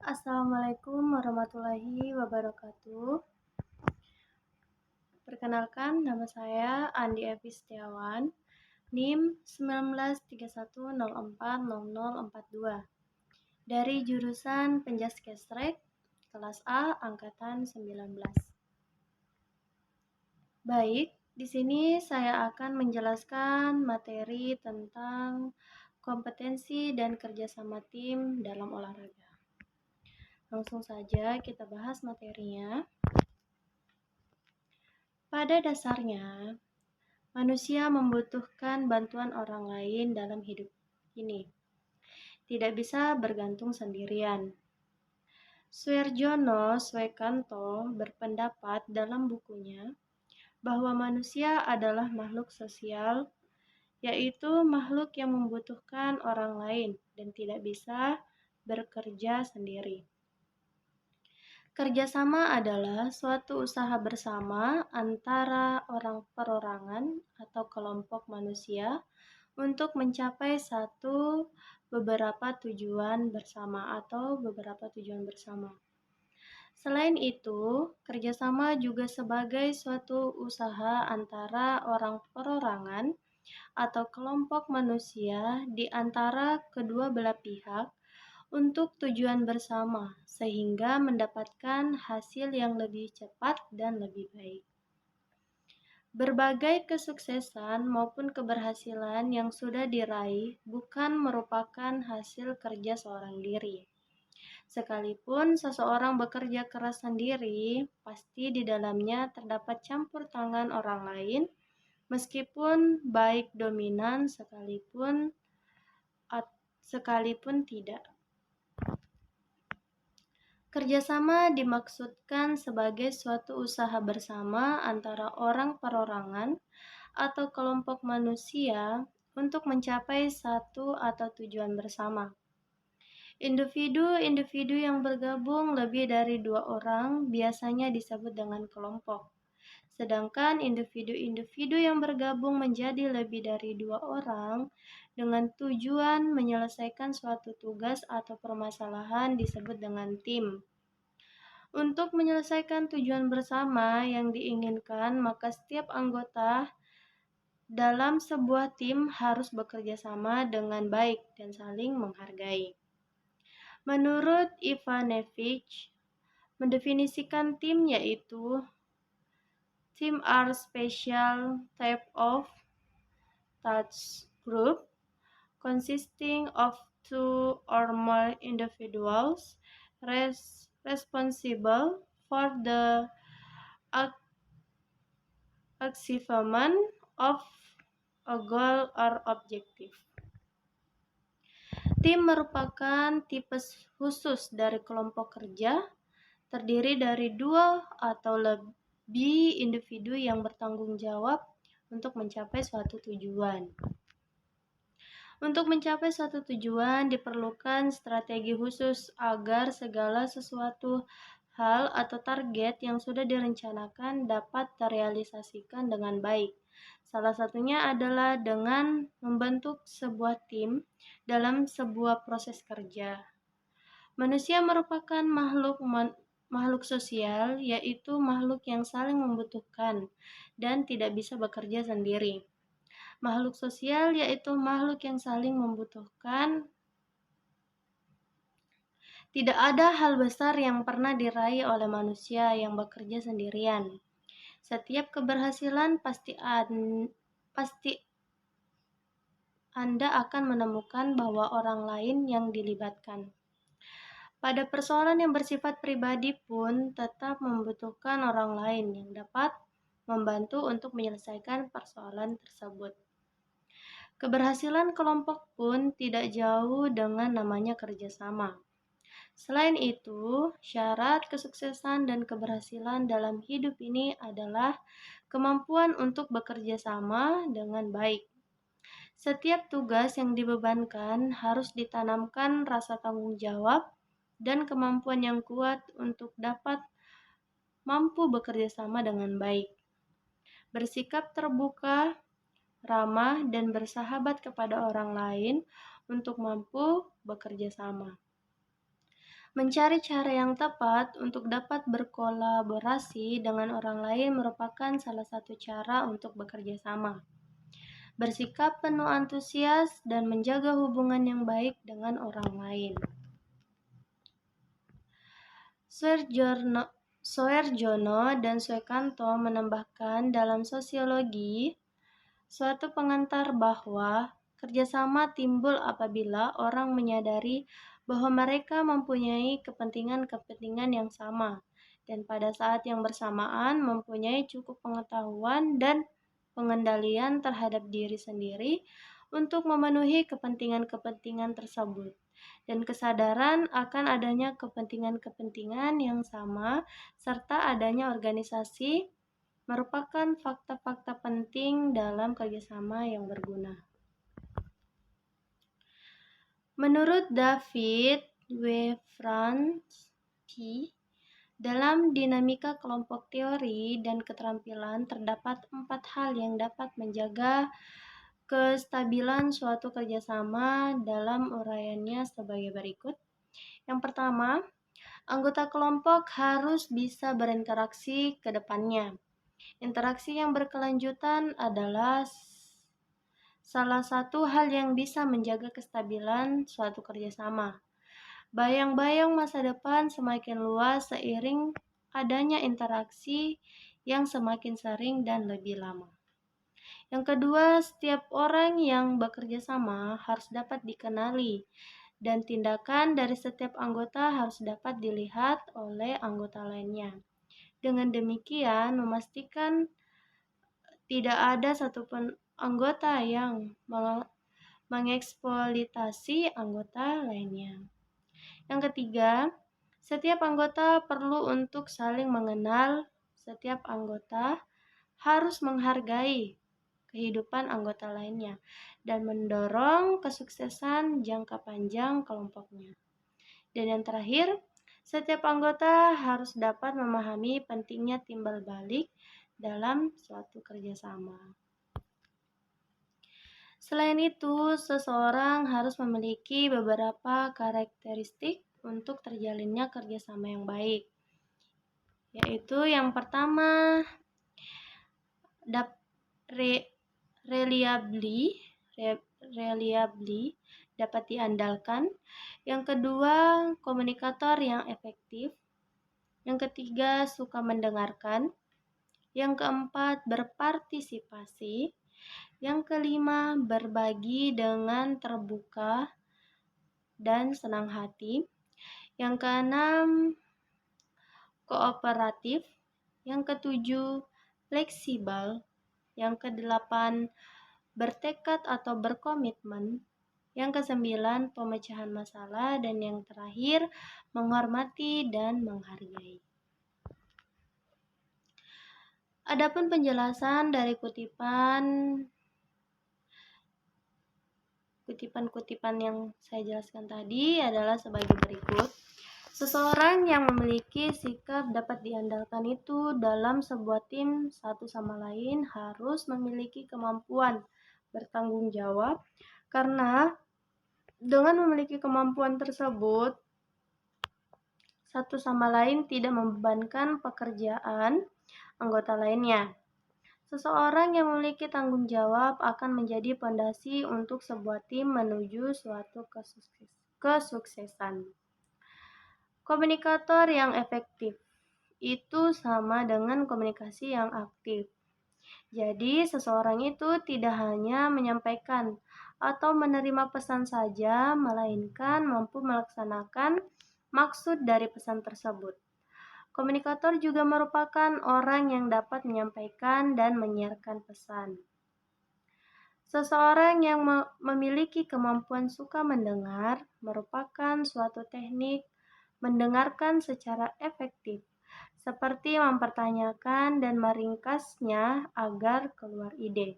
Assalamualaikum warahmatullahi wabarakatuh. Perkenalkan, nama saya Andi Evi Setiawan, NIM 1931040042 dari jurusan Penjaskesrek, kelas A, angkatan 19. Baik, di sini saya akan menjelaskan materi tentang kompetensi dan kerjasama tim dalam olahraga. Langsung saja kita bahas materinya. Pada dasarnya, manusia membutuhkan bantuan orang lain dalam hidup ini. Tidak bisa bergantung sendirian. Suarjono Swekanto berpendapat dalam bukunya bahwa manusia adalah makhluk sosial, yaitu makhluk yang membutuhkan orang lain dan tidak bisa bekerja sendiri. Kerjasama adalah suatu usaha bersama antara orang perorangan atau kelompok manusia untuk mencapai beberapa tujuan bersama. Selain itu, kerjasama juga sebagai suatu usaha antara orang perorangan atau kelompok manusia di antara kedua belah pihak untuk tujuan bersama, sehingga mendapatkan hasil yang lebih cepat dan lebih baik. Berbagai kesuksesan maupun keberhasilan yang sudah diraih bukan merupakan hasil kerja seorang diri. Sekalipun seseorang bekerja keras sendiri, pasti di dalamnya terdapat campur tangan orang lain, meskipun baik dominan sekalipun tidak. Kerjasama dimaksudkan sebagai suatu usaha bersama antara orang perorangan atau kelompok manusia untuk mencapai satu atau tujuan bersama. Individu-individu yang bergabung lebih dari 2 orang biasanya disebut dengan kelompok. Sedangkan individu-individu yang bergabung menjadi lebih dari 2 orang dengan tujuan menyelesaikan suatu tugas atau permasalahan disebut dengan tim. Untuk menyelesaikan tujuan bersama yang diinginkan, maka setiap anggota dalam sebuah tim harus bekerja sama dengan baik dan saling menghargai. Menurut Ivanevich, mendefinisikan tim yaitu team are special type of task group consisting of 2 or more individuals responsible for the achievement of a goal or objective. Tim merupakan tipe khusus dari kelompok kerja, terdiri dari 2 atau lebih individu yang bertanggung jawab untuk mencapai suatu tujuan. Untuk mencapai suatu tujuan diperlukan strategi khusus agar segala sesuatu hal atau target yang sudah direncanakan dapat terrealisasikan dengan baik. Salah satunya adalah dengan membentuk sebuah tim dalam sebuah proses kerja. Manusia merupakan makhluk sosial, yaitu makhluk yang saling membutuhkan dan tidak bisa bekerja sendiri. Makhluk sosial yaitu makhluk yang saling membutuhkan. Tidak ada hal besar yang pernah diraih oleh manusia yang bekerja sendirian. Setiap keberhasilan pasti Anda akan menemukan bahwa orang lain yang dilibatkan. Pada persoalan yang bersifat pribadi pun tetap membutuhkan orang lain yang dapat membantu untuk menyelesaikan persoalan tersebut. Keberhasilan kelompok pun tidak jauh dengan namanya kerjasama. Selain itu, syarat kesuksesan dan keberhasilan dalam hidup ini adalah kemampuan untuk bekerja sama dengan baik. Setiap tugas yang dibebankan harus ditanamkan rasa tanggung jawab dan kemampuan yang kuat untuk dapat mampu bekerja sama dengan baik. Bersikap terbuka, ramah, dan bersahabat kepada orang lain untuk mampu bekerja sama. Mencari cara yang tepat untuk dapat berkolaborasi dengan orang lain merupakan salah satu cara untuk bekerja sama, bersikap penuh antusias, dan menjaga hubungan yang baik dengan orang lain. Soerjono dan Suekanto menambahkan dalam sosiologi, suatu pengantar bahwa kerjasama timbul apabila orang menyadari bahwa mereka mempunyai kepentingan-kepentingan yang sama, dan pada saat yang bersamaan mempunyai cukup pengetahuan dan pengendalian terhadap diri sendiri untuk memenuhi kepentingan-kepentingan tersebut, dan kesadaran akan adanya kepentingan-kepentingan yang sama serta adanya organisasi merupakan fakta-fakta penting dalam kerjasama yang berguna. Menurut David Wawrinski, dalam dinamika kelompok teori dan keterampilan terdapat 4 hal yang dapat menjaga kestabilan suatu kerjasama dalam uraiannya sebagai berikut. Yang pertama, anggota kelompok harus bisa berinteraksi ke depannya. Interaksi yang berkelanjutan adalah salah satu hal yang bisa menjaga kestabilan suatu kerjasama. Bayang-bayang masa depan semakin luas seiring adanya interaksi yang semakin sering dan lebih lama. Yang kedua, setiap orang yang bekerja sama harus dapat dikenali, dan tindakan dari setiap anggota harus dapat dilihat oleh anggota lainnya. Dengan demikian, memastikan tidak ada satupun anggota yang mengeksploitasi anggota lainnya. Yang ketiga, setiap anggota perlu untuk saling mengenal. Setiap anggota harus menghargai kehidupan anggota lainnya dan mendorong kesuksesan jangka panjang kelompoknya. Dan yang terakhir, setiap anggota harus dapat memahami pentingnya timbal balik dalam suatu kerjasama. Selain itu, seseorang harus memiliki beberapa karakteristik untuk terjalinnya kerjasama yang baik, yaitu yang pertama, reliably dapat diandalkan. Yang kedua, komunikator yang efektif. Yang ketiga, suka mendengarkan. Yang keempat, berpartisipasi. Yang kelima, berbagi dengan terbuka dan senang hati. Yang keenam, kooperatif. Yang ketujuh, fleksibel. Yang kedelapan, bertekad atau berkomitmen. Yang kesembilan, pemecahan masalah. Dan yang terakhir, menghormati dan menghargai. Adapun penjelasan dari kutipan yang saya jelaskan tadi adalah sebagai berikut. Seseorang yang memiliki sikap dapat diandalkan itu dalam sebuah tim satu sama lain harus memiliki kemampuan bertanggung jawab, karena dengan memiliki kemampuan tersebut, satu sama lain tidak membebankan pekerjaan anggota lainnya. Seseorang yang memiliki tanggung jawab akan menjadi pondasi untuk sebuah tim menuju suatu kesuksesan. Komunikator yang efektif itu sama dengan komunikasi yang aktif. Jadi, seseorang itu tidak hanya menyampaikan atau menerima pesan saja, melainkan mampu melaksanakan maksud dari pesan tersebut. Komunikator juga merupakan orang yang dapat menyampaikan dan menyiarkan pesan. Seseorang yang memiliki kemampuan suka mendengar merupakan suatu teknik mendengarkan secara efektif, seperti mempertanyakan dan meringkasnya agar keluar ide.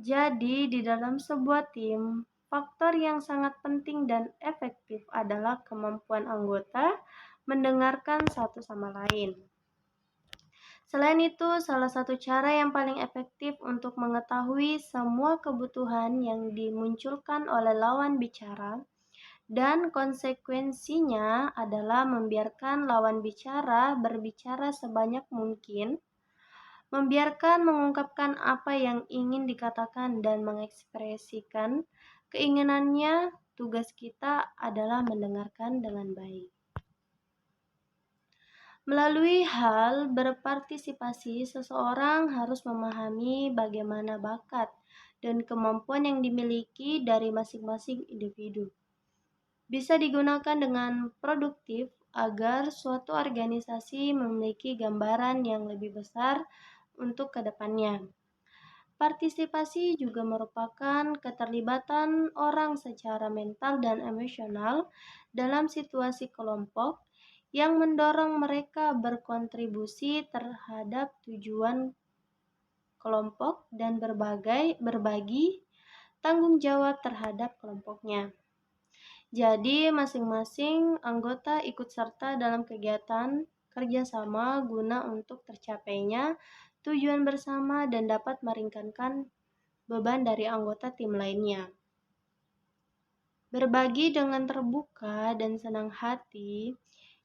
Jadi, di dalam sebuah tim, faktor yang sangat penting dan efektif adalah kemampuan anggota mendengarkan satu sama lain. Selain itu, salah satu cara yang paling efektif untuk mengetahui semua kebutuhan yang dimunculkan oleh lawan bicara dan konsekuensinya adalah membiarkan lawan bicara berbicara sebanyak mungkin, membiarkan mengungkapkan apa yang ingin dikatakan dan mengekspresikan keinginannya. Tugas kita adalah mendengarkan dengan baik. Melalui hal berpartisipasi, seseorang harus memahami bagaimana bakat dan kemampuan yang dimiliki dari masing-masing individu bisa digunakan dengan produktif agar suatu organisasi memiliki gambaran yang lebih besar untuk kedepannya. Partisipasi juga merupakan keterlibatan orang secara mental dan emosional dalam situasi kelompok yang mendorong mereka berkontribusi terhadap tujuan kelompok dan berbagi tanggung jawab terhadap kelompoknya. Jadi, masing-masing anggota ikut serta dalam kegiatan kerjasama guna untuk tercapainya tujuan bersama dan dapat meringankan beban dari anggota tim lainnya. Berbagi dengan terbuka dan senang hati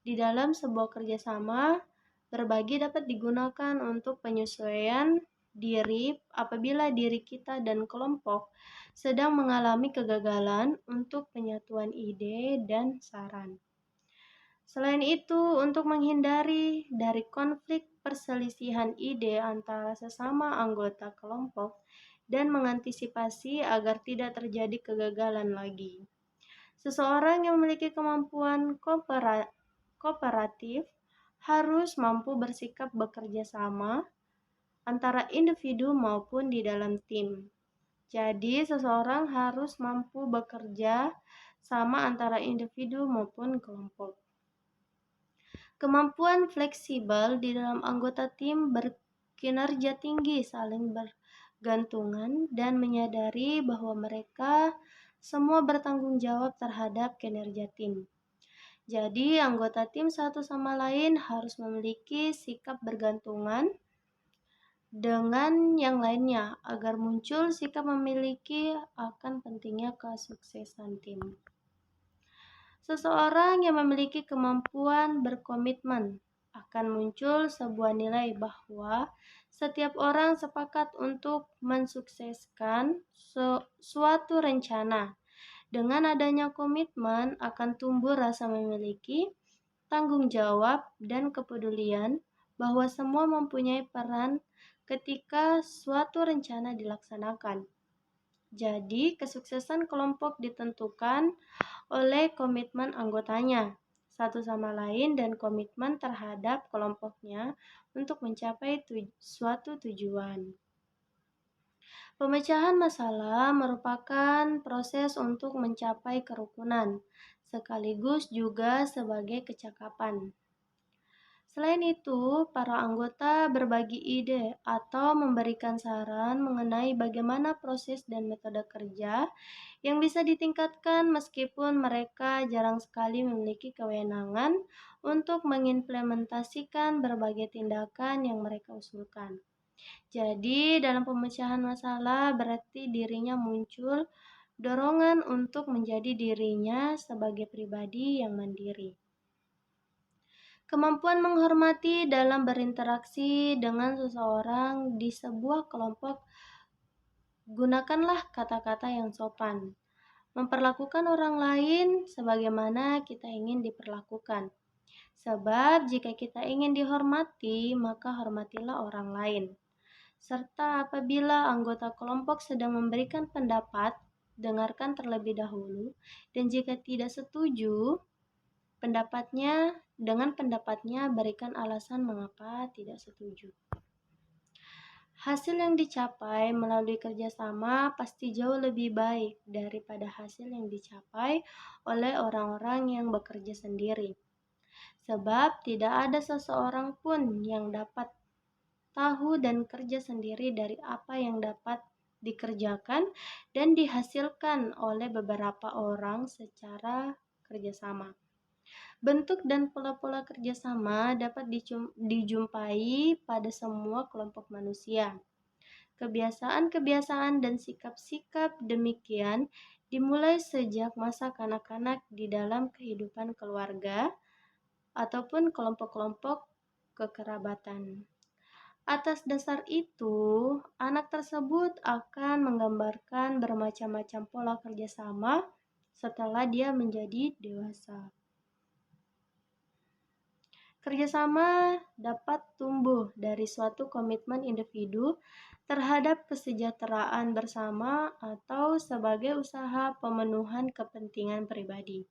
di dalam sebuah kerjasama, berbagi dapat digunakan untuk penyesuaian diri apabila diri kita dan kelompok sedang mengalami kegagalan untuk penyatuan ide dan saran. Selain itu, untuk menghindari dari konflik perselisihan ide antara sesama anggota kelompok dan mengantisipasi agar tidak terjadi kegagalan lagi. Seseorang yang memiliki kemampuan kooperatif harus mampu bersikap bekerja sama antara individu maupun di dalam tim. Jadi, seseorang harus mampu bekerja sama antara individu maupun kelompok. Kemampuan fleksibel di dalam anggota tim berkinerja tinggi, saling bergantungan, dan menyadari bahwa mereka semua bertanggung jawab terhadap kinerja tim. Jadi, anggota tim satu sama lain harus memiliki sikap bergantungan dengan yang lainnya agar muncul sikap memiliki akan pentingnya kesuksesan tim. Seseorang yang memiliki kemampuan berkomitmen akan muncul sebuah nilai bahwa setiap orang sepakat untuk mensukseskan suatu rencana. Dengan adanya komitmen akan tumbuh rasa memiliki tanggung jawab dan kepedulian bahwa semua mempunyai peran ketika suatu rencana dilaksanakan. Jadi, kesuksesan kelompok ditentukan oleh komitmen anggotanya satu sama lain dan komitmen terhadap kelompoknya untuk mencapai suatu tujuan. Pemecahan masalah merupakan proses untuk mencapai kerukunan, sekaligus juga sebagai kecakapan. Selain itu, para anggota berbagi ide atau memberikan saran mengenai bagaimana proses dan metode kerja yang bisa ditingkatkan meskipun mereka jarang sekali memiliki kewenangan untuk mengimplementasikan berbagai tindakan yang mereka usulkan. Jadi, dalam pemecahan masalah berarti dirinya muncul dorongan untuk menjadi dirinya sebagai pribadi yang mandiri. Kemampuan menghormati dalam berinteraksi dengan seseorang di sebuah kelompok. Gunakanlah kata-kata yang sopan. Memperlakukan orang lain sebagaimana kita ingin diperlakukan. Sebab jika kita ingin dihormati, maka hormatilah orang lain. Serta apabila anggota kelompok sedang memberikan pendapat, dengarkan terlebih dahulu, dan jika tidak setuju dengan pendapatnya berikan alasan mengapa tidak setuju. Hasil yang dicapai melalui kerjasama pasti jauh lebih baik daripada hasil yang dicapai oleh orang-orang yang bekerja sendiri. Sebab tidak ada seseorang pun yang dapat tahu dan kerja sendiri dari apa yang dapat dikerjakan dan dihasilkan oleh beberapa orang secara kerjasama. Bentuk dan pola-pola kerjasama dapat dijumpai pada semua kelompok manusia. Kebiasaan-kebiasaan dan sikap-sikap demikian dimulai sejak masa kanak-kanak di dalam kehidupan keluarga ataupun kelompok-kelompok kekerabatan. Atas dasar itu, anak tersebut akan menggambarkan bermacam-macam pola kerjasama setelah dia menjadi dewasa. Kerjasama dapat tumbuh dari suatu komitmen individu terhadap kesejahteraan bersama atau sebagai usaha pemenuhan kepentingan pribadi.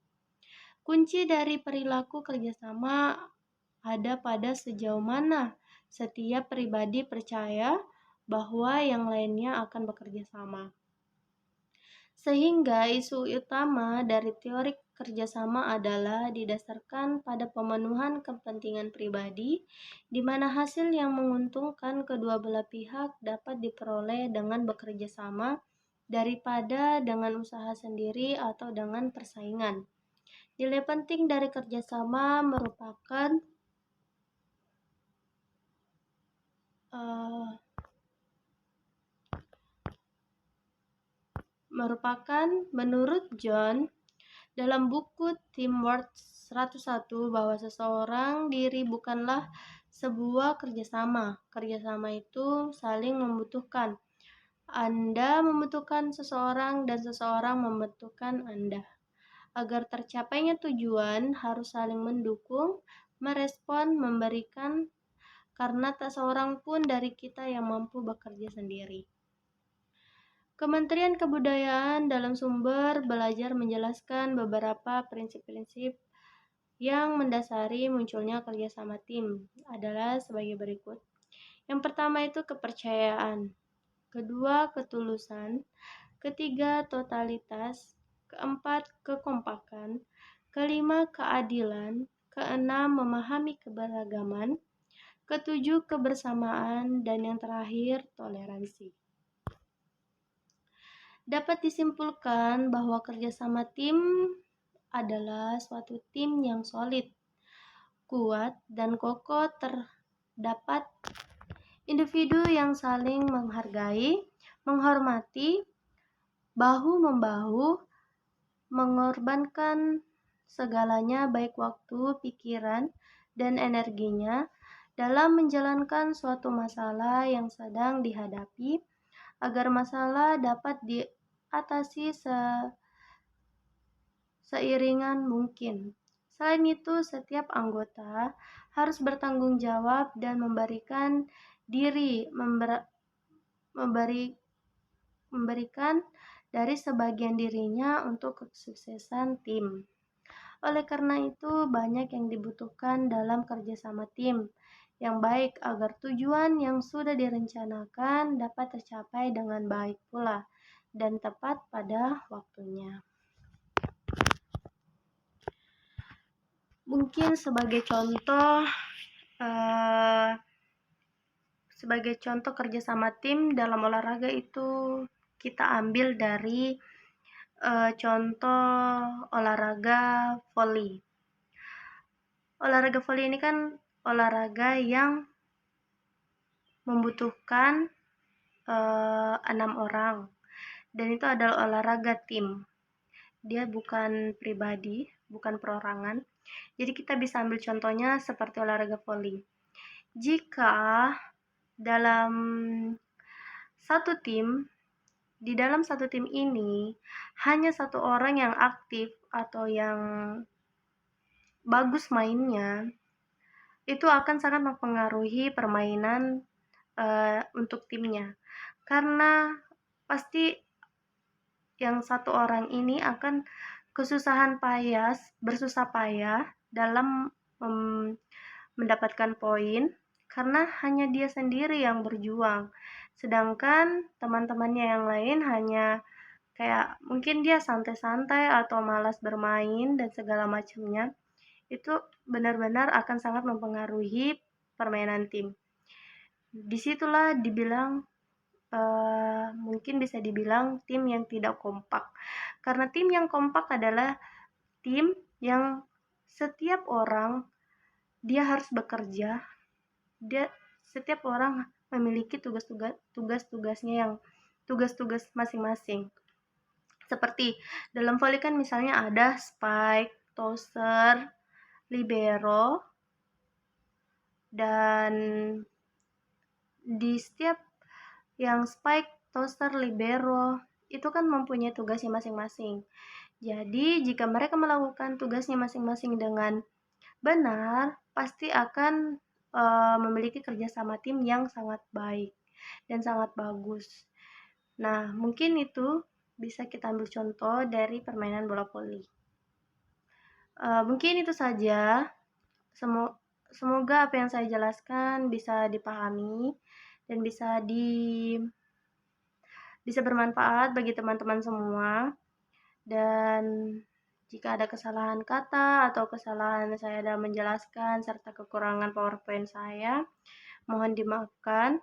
Kunci dari perilaku kerjasama ada pada sejauh mana setiap pribadi percaya bahwa yang lainnya akan bekerja sama. Sehingga isu utama dari teori kerjasama adalah didasarkan pada pemenuhan kepentingan pribadi, di mana hasil yang menguntungkan kedua belah pihak dapat diperoleh dengan bekerja sama daripada dengan usaha sendiri atau dengan persaingan. Nilai penting dari kerjasama merupakan menurut John dalam buku Teamwork 101 bahwa seseorang diri bukanlah sebuah kerjasama. Kerjasama itu saling membutuhkan. Anda membutuhkan seseorang dan seseorang membutuhkan Anda. Agar tercapainya tujuan harus saling mendukung, merespon, memberikan, karena tak seorang pun dari kita yang mampu bekerja sendiri. Kementerian Kebudayaan dalam sumber belajar menjelaskan beberapa prinsip-prinsip yang mendasari munculnya kerjasama tim adalah sebagai berikut. Yang pertama itu kepercayaan, kedua ketulusan, ketiga totalitas, keempat kekompakan, kelima keadilan, keenam memahami keberagaman, ketujuh kebersamaan, dan yang terakhir toleransi. Dapat disimpulkan bahwa kerjasama tim adalah suatu tim yang solid, kuat, dan kokoh. Terdapat individu yang saling menghargai, menghormati, bahu-membahu, mengorbankan segalanya baik waktu, pikiran, dan energinya dalam menjalankan suatu masalah yang sedang dihadapi agar masalah dapat diatasi seiringan mungkin. Selain itu, setiap anggota harus bertanggung jawab dan memberikan diri memberikan dari sebagian dirinya untuk kesuksesan tim. Oleh karena itu, banyak yang dibutuhkan dalam kerjasama tim yang baik agar tujuan yang sudah direncanakan dapat tercapai dengan baik pula dan tepat pada waktunya. Mungkin sebagai contoh kerjasama tim dalam olahraga itu kita ambil dari contoh olahraga voli. Olahraga voli ini kan olahraga yang membutuhkan 6 orang, dan itu adalah olahraga tim. Dia bukan pribadi, bukan perorangan. Jadi kita bisa ambil contohnya seperti olahraga voli. Jika dalam satu tim, di dalam satu tim ini hanya satu orang yang aktif atau yang bagus mainnya, itu akan sangat mempengaruhi permainan untuk timnya, karena pasti yang satu orang ini akan bersusah payah dalam mendapatkan poin karena hanya dia sendiri yang berjuang, sedangkan teman-temannya yang lain hanya kayak mungkin dia santai-santai atau malas bermain dan segala macamnya. Itu benar-benar akan sangat mempengaruhi permainan tim. Disitulah dibilang mungkin bisa dibilang tim yang tidak kompak, karena tim yang kompak adalah tim yang setiap orang dia harus bekerja, setiap orang memiliki tugas-tugasnya yang tugas-tugas masing-masing. Seperti dalam voli kan misalnya ada spike, tosser, libero, dan di setiap yang spike, tosser, libero itu kan mempunyai tugasnya masing-masing. Jadi jika mereka melakukan tugasnya masing-masing dengan benar, pasti akan memiliki kerjasama tim yang sangat baik dan sangat bagus. Nah, mungkin itu bisa kita ambil contoh dari permainan bola voli. Mungkin itu saja. Semoga apa yang saya jelaskan bisa dipahami dan bisa bermanfaat bagi teman-teman semua. Dan jika ada kesalahan kata atau kesalahan saya dalam menjelaskan serta kekurangan PowerPoint saya, mohon dimaafkan.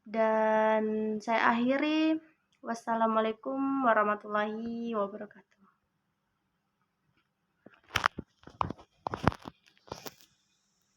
Dan saya akhiri. Wassalamualaikum warahmatullahi wabarakatuh.